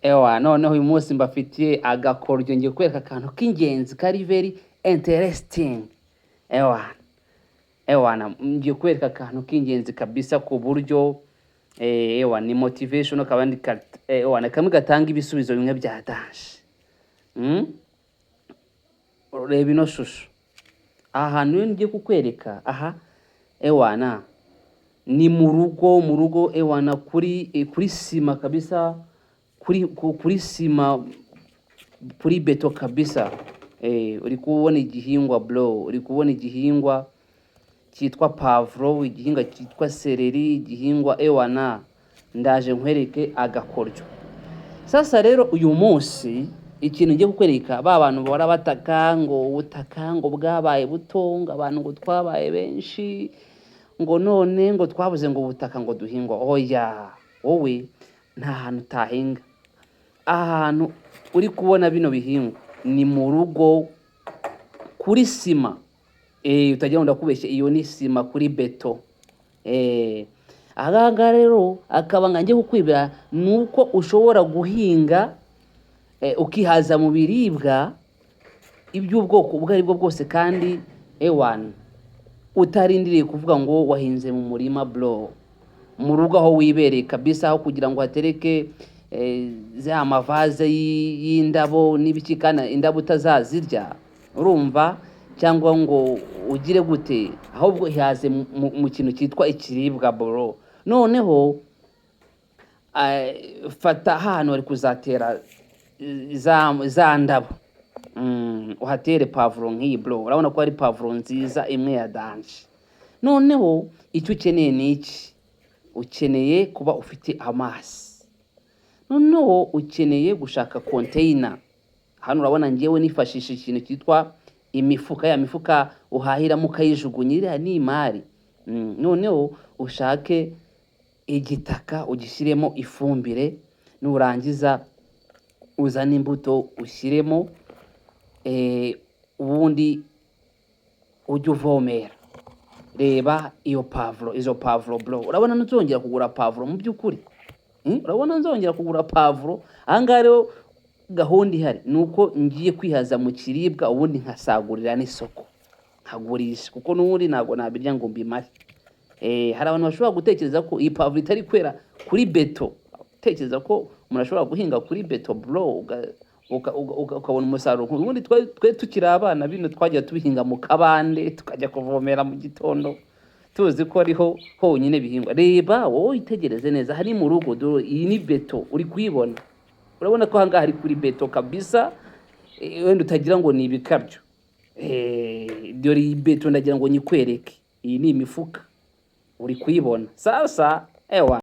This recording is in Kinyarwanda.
Ewa noneho uyu munsi mbafitiye agakoryo ngiye kwereka akantu k'ingenzi kari very interesting. Ngiye kwereka akantu k'ingenzi kabisa ku buryo ni motivation kabandi kamwe gatanga ibisubizo bimwe bya dash. Reba ino shusho. Aha hantu ngiye kukwereka ni mu rugo kuri sima kabisa, kuri sima, kuri beto kabisa. Uri kubona igihingwa bro, uri kubona igihingwa cyitwa pavro, igihingwa cyitwa seleri, igihingwa ndaje nkwereke agakoryo. Sasa rero uyu munsi ikintu ngiye kukwereka ba bantu bahora bataka ngo ubutaka ngo bwabaye butonga, abantu ngo twabaye benshi, ngo none ngo twabuze ngo ubutaka ngo duhingwa. Oya, wowe nta hantu utahinga. Ahantu uri kubona bino bihingwa ni mu rugo kuri sima. Utagira ngo ndakubeshye, iyo ni sima kuri beto. Aha rero akaba ngiye kukwibira nuko ushobora guhinga ukihaza mu biribwa iby'ubwoko ubwo ari bwo bwose, kandi utarindiriye kuvuga ngo wahinze mu murima bro, mu rugo aho wibereye kabisa, aho kugira ngo hatereke za mavaze y'indabo n'ibiki, kana indabo utazazirya urumva, cyangwa ngo ugire gute, ahubwo ihaze mu kintu cyitwa ikiribwa bro. Noneho fata hano ari kuzatera za ndabo, uhatere pavuro nk'iyi bro. Urabona ko ari pavuro nziza imwe ya danje. Noneho icyo ukeneye ni iki? Ukeneye kuba ufite amazi. Noneho ukeneye gushaka container. Hano urabona ngewe nifashisha ikintu cyitwa imifuka, ya mifuka uhahiramo ukayijugunyira ni imari. Noneho ushake igitaka ugishyiremo ifumbire, nurangiza uzana imbuto ushyiremo, ubundi ujye uvomera. Reba izo pavuro bro. Urabona nzongera kugura pavuro mu by'ukuri? Urabona nzongera kugura pavuro? Ahangaha rero gahunda ihari nuko ngiye kwihaza mu kiribwa, ubundi nkasagurira n'isoko nkagurisha, kuko n'ubundi ntabwo nabirya ngo mbimare. Hari abantu bashobora gutekereza ko iyi pavuro itari kwera kuri beto. Tekereza ko umuntu ashobora guhinga kuri beto bro, ukabona umusaruro. Ubundi twe tukiri abana bino twajya tubihinga mu kabande, tukajya kuvomera mu gitondo tuzi ko ariho honyine bihingwa. Reba wowe itegereze neza, hari mu rugo dore iyi ni beto, uri kuyibona. Urabona ko ahangaha hari kuri beto kabisa, wenda utagira ngo ni ibikabyo. Dore iyi beto ndagira ngo nyikwereke. Iyi ni imifuka, uri kuyibona. Sasa